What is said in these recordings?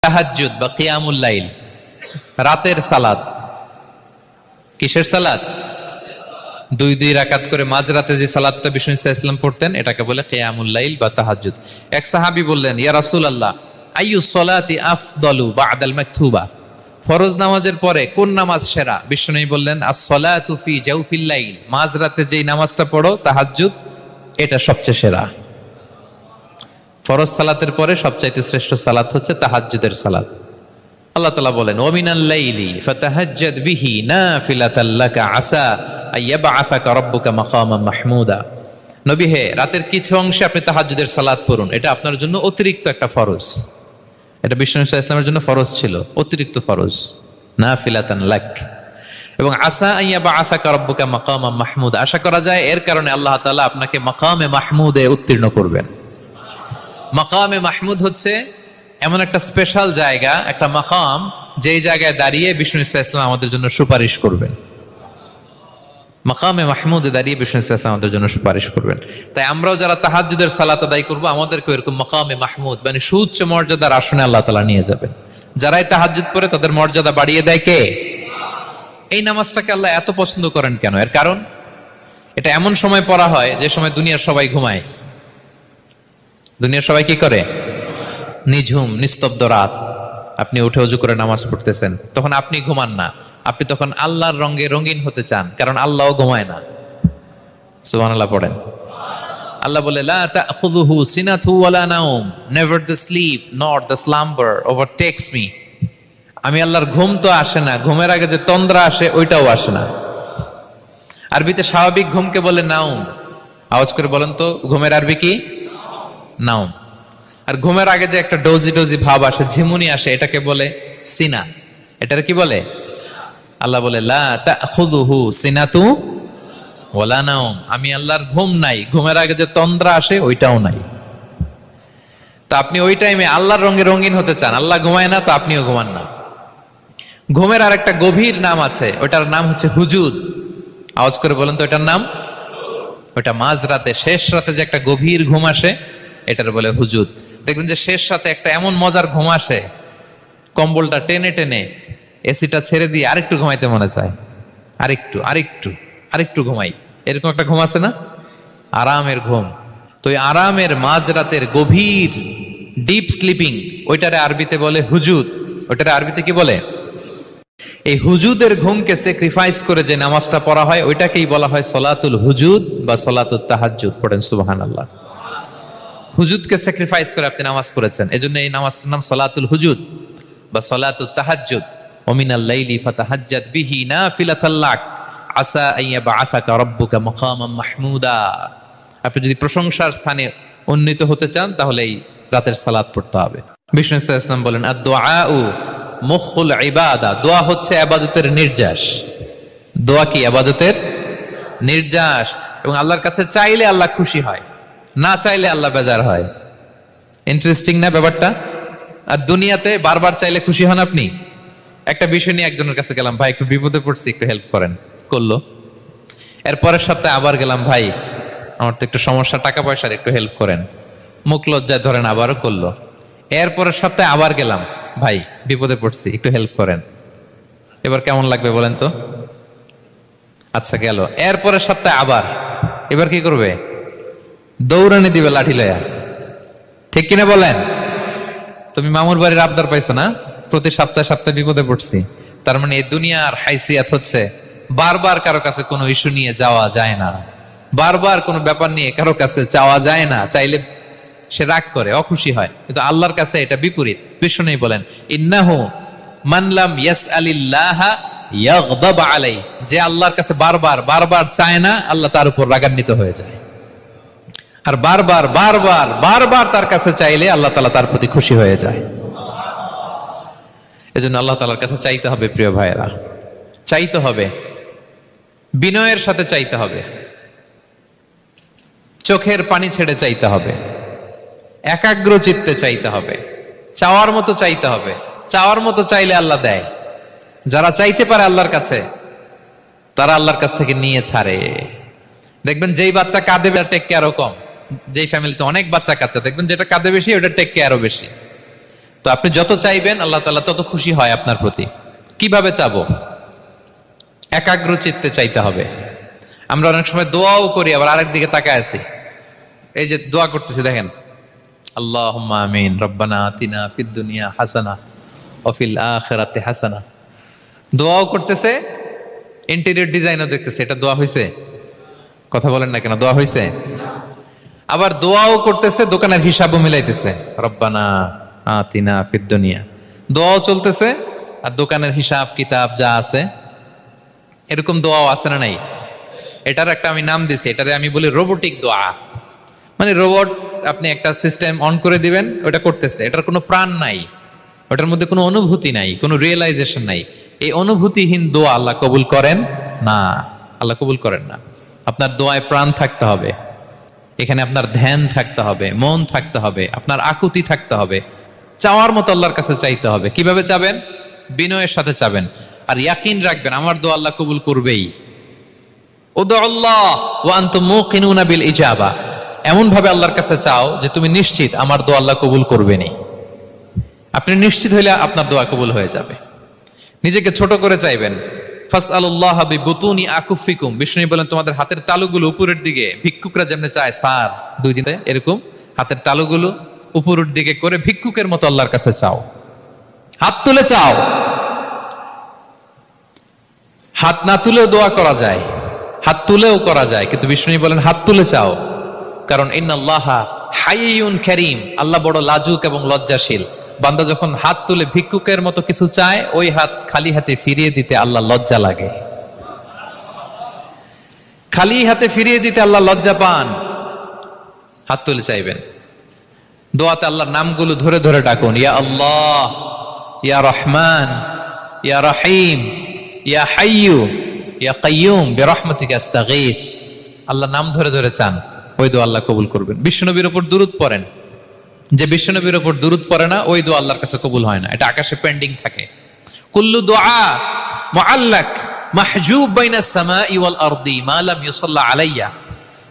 তাহাজ্জুদ বা কিয়ামুল লাইল, রাতের সালাত। কিসের সালাত? দুই দুই রাকাত করে মাঝরাতে যে সালাতটা বিষ্ণু সাল্লাল্লাহু আলাইহি ওয়াসাল্লাম পড়তেন এটাকে বলে কিয়ামুল লাইল বা তাহাজ্জুদ। এক সাহাবী বললেন, ইয়া রাসূলুল্লাহ, আইয়ুস সালাতি আফদালু বা'দাল মাকতুবা, ফরজ নামাজের পরে কোন নামাজ সেরা? বিষ্ণু বললেন, আস-সালাতু ফি জাওফিল লাইল, মাঝরাতে যেই নামাজটা পড়ো তাহাজ্জুদ, এটা সবচেয়ে সেরা। ফরজ সালাতের পরে সবচাইতে শ্রেষ্ঠ সালাত হচ্ছে তাহাজ্জুদের সালাত। আল্লাহ তাআলা বলেন, ওয়া মিনাল লাইলি ফাতাহাজ্জাদ বিহি নাফিলাতাল লাকা আসা আইয়াবআসাকা রাব্বুকা মাকামান মাহমুদা। নবী হে, রাতের কিছু অংশে আপনি তাহাজ্জুদের সালাত পড়ুন, এটা আপনার জন্য অতিরিক্ত একটা ফরজ। এটা বিষ্ণু সাল্লাল্লাহু আলাইহি ওয়াসাল্লামের জন্য ফরজ ছিল, অতিরিক্ত ফরজ, নাফিলাতান লাক। এবং আসা আইয়াবআসাকা রাব্বুকা মাকামান মাহমুদা, আশা করা যায় এর কারণে আল্লাহ তাআলা আপনাকে মাকামে মাহমুদে উত্তীর্ণ করবেন। মাকামে মাহমুদ হচ্ছে এমন একটা স্পেশাল জায়গা, একটা মাকাম, যেই জায়গায় দাঁড়িয়ে বিষ্ণু সাল্লাল্লাহু আলাইহি ওয়াসাল্লাম আমাদের জন্য সুপারিশ করবেন। মাকামে মাহমুদে দাঁড়িয়ে বিষ্ণু সাল্লাল্লাহু আলাইহি ওয়াসাল্লাম আমাদের জন্য সুপারিশ করবেন। তাই আমরাও যারা তাহাজ্জুদের সালাত আদায় করবো, আমাদেরকে এরকম মাকামে মাহমুদ মানে সুউচ্চ মর্যাদার আসনে আল্লাহ তাআলা নিয়ে যাবেন। যারাই তাহাজ্জুদ পড়ে তাদের মর্যাদা বাড়িয়ে দেয় কে? এই নামাজটাকে আল্লাহ এত পছন্দ করেন কেন? এর কারণ, এটা এমন সময় পড়া হয় যে সময় দুনিয়ার সবাই ঘুমায়। দুনিয়ার সবাই কি করে? নিঝুম নিস্তব্ধ রাত, আপনি উঠে ওযু করে নামাজ পড়তেছেন, তখন আপনি ঘুমান না, আপনি তখন আল্লাহর রঙে রঙিন হতে চান, কারণ আল্লাহও ঘুমায় না। সুবহানাল্লাহ পড়েন। আল্লাহ বলে, লা তাখুযুহু সিনাতু ওয়ালা নাওম, never the sleep nor the slumber overtakes me. আমি আল্লাহর ঘুম তো আসে না, ঘুমের আগে যে তন্দ্রা আসে ওইটাও আসে না। আরবিতে স্বাভাবিক ঘুমকে বলে নাওম। আওয়াজ করে বলেন তো, ঘুমের আরবি কি? নাওম। আর ঘুমের আগে যে একটা ডোজি ডোজি ভাব আসে, ঝিমুনি আসে, এটাকে বলে সিনা। এটার কি বলে? আল্লাহ বলে, লা তাখুযুহু সিনাতু ওয়ালা নাওম, আমি আল্লাহর ঘুম নাই, ঘুমের আগে যে তন্দ্রা আসে ওইটাও নাই। তো আপনি ওই টাইমে আল্লাহর রঙে রঙিন হতে চান, আল্লাহ ঘুমায় না, তো আপনিও ঘুমান না। ঘুমের আর একটা গভীর নাম আছে, ওটার নাম হচ্ছে হুজুদ। আওয়াজ করে বলেন তো, ওটার নাম? ওটা মাঝরাতে, শেষ রাতে যে একটা গভীর ঘুম আসে, এটার বলে হুজুদ। দেখবেন যে শেষ রাতে একটা এমন মজার ঘুম আসে, কম্বলটা টেনে টেনে এসিটা ছেড়ে দিয়ে আরেকটু ঘুমাইতে মনে চায়, আরেকটু আরেকটু আরেকটু ঘুমাই, এরকম একটা ঘুম আছে না? আরামের ঘুম। তো এই আরামের মাঝরাতের গভীর ডিপ স্লিপিং, ওইটারে আরবিতে বলে হুজুদ। ওইটারে আরবিতে কি বলে? এই হুজুদের ঘুমকে স্যাক্রিফাইস করে যে নামাজটা পড়া হয়, ওইটাকেই বলা হয় সলাতুল হুজুদ বা সলাতুত তাহাজ্জুদ। পড়েন সুবহানাল্লাহ। হুজুদকে স্যাক্রিফাইস করে আপনি নামাজ পড়েছেন, এজন্য এই নামাজটার নাম সলাতুল হুজুদ বা সলাতুত তাহাজ্জুদ। ওয়া মিনাল লাইলি ফাতাহাজ্জাদ বিহি নাফিলাতাল লাক আসা আইয়াবআসাকা রাব্বুকা মাকামান মাহমুদা। আপনি যদি প্রশংসার স্থানে উন্নীত হতে চান, তাহলে এই রাতের সালাত পড়তে হবে। বিষ্ণু সাল্লাল্লাহু আলাইহি ওয়াসাল্লাম বলেন, আদ-দুআউ মুখুল ইবাদা, দোয়া হচ্ছে ইবাদতের নির্যাস। দোয়া কি? ইবাদতের নির্যাস। এবং আল্লাহর কাছে চাইলে আল্লাহ খুশি হয়, না চাইলে আল্লাহ বেজার হয়। ইন্টারেস্টিং না ব্যাপারটা? আর দুনিয়াতে বারবার চাইলে খুশি হন আপনি। একটা বিষয় নিয়ে একজনের কাছে গেলাম, ভাই একটু বিপদে পড়ছি, একটু হেল্প করেন, করলো। এর পরের সপ্তাহে আবার গেলাম, ভাই আমার তো একটু সমস্যা, টাকা পয়সার, একটু হেল্প করেন, মুখ লজ্জায় ধরেন, আবারও করলো। এরপরের সপ্তাহে আবার গেলাম, ভাই বিপদে পড়ছি, একটু হেল্প করেন। এবার কেমন লাগবে বলেন তো? আচ্ছা গেল। এরপরের সপ্তাহে আবার, এবার কি করবে? দৌড়ানি দিবে লাঠি লয়া। ঠিক কিনা বলেন? তুমি মামুর বাড়ির আবদার পাইছো না, প্রতি সপ্তাহে সপ্তাহে বিপদে পড়ছি। তার মানে এই দুনিয়ার হাইসিয়াত হচ্ছে বারবার কারো কাছে কোনো ইস্যু নিয়ে যাওয়া যায় না, বারবার কোনো ব্যাপার নিয়ে কারো কাছে চাওয়া যায় না। চাইলে সে রাগ করে, অখুশি হয়, কিন্তু আল্লাহর কাছে এটা বিপরীত। বিষ্ণু বলেন, ইন্নাহু মান লাম ইয়াসআলিল্লাহা ইয়াগদাব আলাইহি, যে আল্লাহর কাছে বারবার বারবার চায় না, আল্লাহ তার উপর রাগান্বিত হয়ে যায়। আর বারবার বারবার বারবার তার কাছে চাইলে আল্লাহ তাআলা তার প্রতি খুশি হয়ে যায়। এজন্য আল্লাহ তাআলার কাছে চাইতে হবে প্রিয় ভাইয়েরা, চাইতে হবে, বিনয়ের সাথে চাইতে হবে, চোখের পানি ছেড়ে চাইতে হবে, একাগ্র চিত্তে চাইতে হবে, চাওয়ার মতো চাইতে হবে। চাওয়ার মতো চাইলে আল্লাহ দেয়। যারা চাইতে পারে আল্লাহর কাছে, তারা আল্লাহর কাছ থেকে নিয়ে ছাড়ে। দেখবেন যেই বাচ্চা কাঁদে, টেক কেয়ারও কম। যেই ফ্যামিলিতে অনেক বাচ্চা কাচ্চা, দেখবেন যেটা কাঁদে বেশি, ওটা টেক কেয়ারও বেশি। তো আপনি যত চাইবেন আল্লাহ তাআলা তত খুশি হয় আপনার প্রতি। কিভাবে চাবো? একাগ্র চিত্তে চাইতে হবে। আমরা অনেক সময় দোয়াও করি, আবার আরেক দিকে তাকায় আছি। এই যে দোয়া করতেছি দেখেন, আল্লাহুম্মা আমিন, রব্বানা আতিনা ফিদ দুনিয়া হাসানা ওয়া ফিল আখিরাতি হাসানা। দোয়াও করতেছে, ইন্টেরিয়র ডিজাইনও দেখতেছে। এটা দোয়া হয়েছে? কথা বলেন না কেন, দোয়া হয়েছে? আবার দোয়াও করতেছে, দোকানের হিসাবও মিলাইতেছে, রব্বানা আতিনা ফিদ দুনিয়া। দোয়াও চলতেছে আর দোকানের হিসাব কিতাব যা আছে, এরকম দোয়াও আছে না নাই? এটার একটা আমি নাম দিছি, এটারে আমি বলি রোবোটিক দোয়া। মানে রোবট, আপনি একটা সিস্টেম অন করে দিবেন, ওটা করতেছে, এটার কোনো প্রাণ নাই, ওটার মধ্যে কোনো অনুভূতি নাই, কোনো রিয়েলাইজেশন নাই। এই অনুভূতিহীন দোয়া আল্লাহ কবুল করেন না, আল্লাহ কবুল করেন না। আপনার দোয়ায় প্রাণ থাকতে হবে, এখানে আপনার ধ্যান থাকতে হবে, মন থাকতে হবে, আপনার আকুতি থাকতে হবে, চাওয়ার মতো আল্লাহর কাছে চাইতে হবে। কিভাবে চাবেন? বিনয়ের সাথে চাবেন, আর ইয়াকিন রাখবেন আমার দোয়া আল্লাহ কবুল করবেই। উদুল্লাহ ওয়া আনতুম মুকিনুনা বিল ইজাবা, এমন ভাবে আল্লাহর কাছে চাও যে তুমি নিশ্চিত আমার দোয়া আল্লাহ কবুল করবেনই। আপনি নিশ্চিত হইলে আপনার দোয়া কবুল হয়ে যাবে। নিজেকে ছোট করে চাইবেন। ফাসআলুল্লাহ বিবুতুনি আকুফিকুম, বিষ্ণু বলেন তোমাদের হাতের তালুগুলো উপরের দিকে, ভিক্ষুকরা যেমন চায় স্যার 2 দিনে, এরকম হাতের তালুগুলো উপরের দিকে করে ভিক্ষুকের মতো আল্লাহর কাছে চাও। হাত তুলে চাও, হাত না তুলেও দোয়া করা যায়, হাত তুলেও করা যায়, কিন্তু বিষ্ণু বলেন হাত তুলে চাও। কারণ ইন্নাল্লাহা হাইয়ুন কারীম, আল্লাহ বড় লাজুক এবং লজ্জাশীল। বান্দা যখন হাত তুলে ভিক্ষুকের মতো কিছু চায়, ওই হাত খালি হাতে ফিরিয়ে দিতে আল্লাহ লজ্জা লাগে। খালি হাতে ফিরিয়ে দিতে আল্লাহ লজ্জা পান। হাত তুলে চাইবেন। দোয়াতে আল্লাহর নামগুলো ধরে ধরে ডাকুন, ইয়া আল্লাহ, ইয়া রহমান, ইয়া রহিম, ইয়া হাইয়ু, ইয়া কাইয়ুম বিরহমাতিকা আস্তাগীথ। আল্লাহ নাম ধরে ধরে চান, ওই দোয়া আল্লাহ কবুল করবেন। বিশ্বনবীর উপর দুরূদ পড়েন, যে বিশ্বনবীর উপর দুরূদ পড়ে না ওই দোয়া আল্লাহর কাছে কবুল হয় না, এটা আকাশে পেন্ডিং থাকে। কুল্লু দুআ মুআল্লাক মাহজুব বাইনাস সামাই ওয়াল আরদি মা লাম ইউসাল্লা আলাইয়া।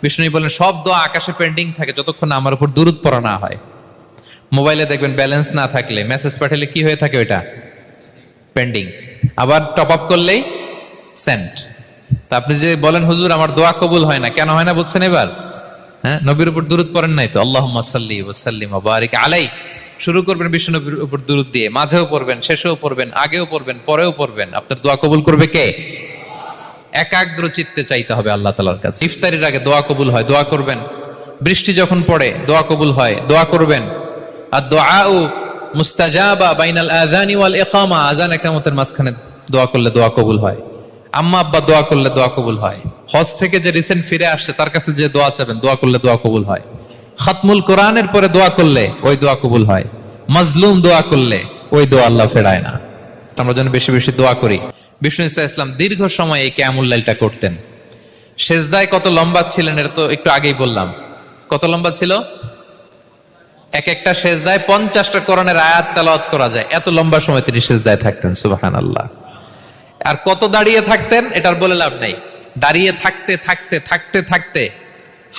বিষ্ণু বলেন সব দোয়া আকাশে পেন্ডিং থাকে যতক্ষণ না আমার উপর দুরূদ পড়া না হয়। মোবাইলে দেখবেন ব্যালেন্স না থাকলে মেসেজ পাঠালে কি হয়ে থাকে, ওইটা পেন্ডিং, আবার টপ আপ করলেই সেন্ট। তা আপনি যে বলেন হুজুর আমার দোয়া কবুল হয় না, কেন হয় না বলছেন এবার? হ্যাঁ, নবীর উপর দুরূদ পড়েন নাই তো। আল্লাহুম্মা সাল্লি ওয়া সাল্লিম ওয়া বারিক আলাই। শুরু করবেন বিশ্ব নবীর উপর দুরূদ দিয়ে, মাঝেও পড়বেন, শেষেও পড়বেন, আগেও পড়বেন, পরেও পড়বেন। আপনার দোয়া কবুল করবে কে? একাগ্র চিত্তে চাইতে হবে আল্লাহ তাআলার কাছে। ইফতারির আগে দোয়া কবুল হয়, দোয়া করবেন। বৃষ্টি যখন পড়ে দোয়া কবুল হয়, দোয়া করবেন। আর দুআউ মুস্তাজাবা বাইনাল আযানি ওয়াল ইকামা, আযান ইকামতের মাঝখানে দোয়া করলে দোয়া কবুল হয়। আম্মা আব্বা দোয়া করলে দোয়া কবুল হয়। হজ থেকে যে রিসেন্ট ফিরে আসছে তার কাছে যে দোয়া চাবেন, দোয়া করলে দোয়া কবুল হয়। খাতমুল কোরআনের পরে দোয়া করলে ওই দোয়া কবুল হয়। মাজলুম দোয়া করলে ওই দোয়া আল্লাহ ফেরায় না। আমরা যেন বেশি বেশি দোয়া করি। বিষ্ণু ইসা ইসলাম দীর্ঘ সময় এই কিয়ামুল লাইলটা করতেন। সেজদায় কত লম্বা ছিলেন এটা তো একটু আগেই বললাম। কত লম্বা ছিল? এক একটা সেজদায় 50টা কোরআনের আয়াত তেলাওয়াত করা যায়, এত লম্বা সময় তিনি সেজদায় থাকতেন। সুবহানাল্লাহ। আর কত দাঁড়িয়ে থাকতেন এটার বলে লাভ নাই। দাঁড়িয়ে থাকতে থাকতে থাকতে থাকতে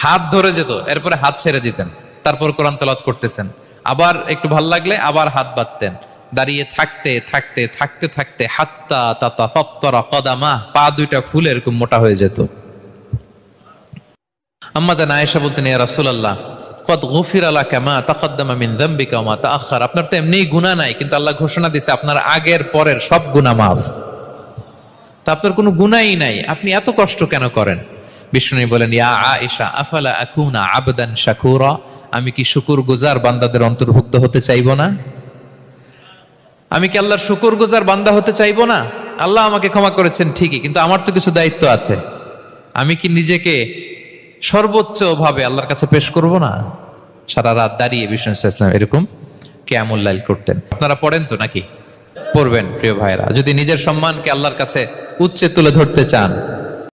হাত ধরে যেত, এরপরে হাত ছেড়ে দিতেন, তারপর কোরআন তেলাওয়াত করতেছেন। আবার একটু ভাল লাগলে আবার হাত বাঁধতেন। দাঁড়িয়ে থাকতে থাকতে থাকতে থাকতে হাত্তা তাতাফাত্তারা কদামা, পা দুইটা ফুলে এরকম মোটা হয়ে যেত। আম্মা জান আয়েশা বলতেন, ইয়া রাসূলুল্লাহ কদ গুফিরা লাকা মা তাকদ্দামা মিন যামবিকা ওয়া মা তাআখার। আপনার তো এমনিই গুনাহ নাই, কিন্তু আল্লাহ ঘোষণা দিয়েছে আপনার আগের পরের সব গুনাহ মাফ। তা আপনার কোনো গুনাহই নাই, আপনি এত কষ্ট কেন করেন? বিষ্ণু বলেন, ইয়া আয়েশা আফালা আকুনা আবদান শাকুরা, আমি কি শুকরগুজার বান্দাদের অন্তর্ভুক্ত হতে চাইবো না? আমি কি আল্লাহর শুকরগুজার বান্দা হতে চাইবো না? আল্লাহ আমাকে ক্ষমা করেছেন ঠিকই, কিন্তু আমার তো কিছু দায়িত্ব আছে। আমি কি নিজেকে সর্বোচ্চ ভাবে আল্লাহর কাছে পেশ করব না? সারা রাত দাঁড়িয়ে বিষ্ণু ইসলাম এরকম কিয়ামুল লাইল করতেন। আপনারা পড়েন তো নাকি? পড়বেন প্রিয় ভাইরা। যদি নিজের সম্মানকে আল্লাহর কাছে উচ্চে তুলে ধরতে চান,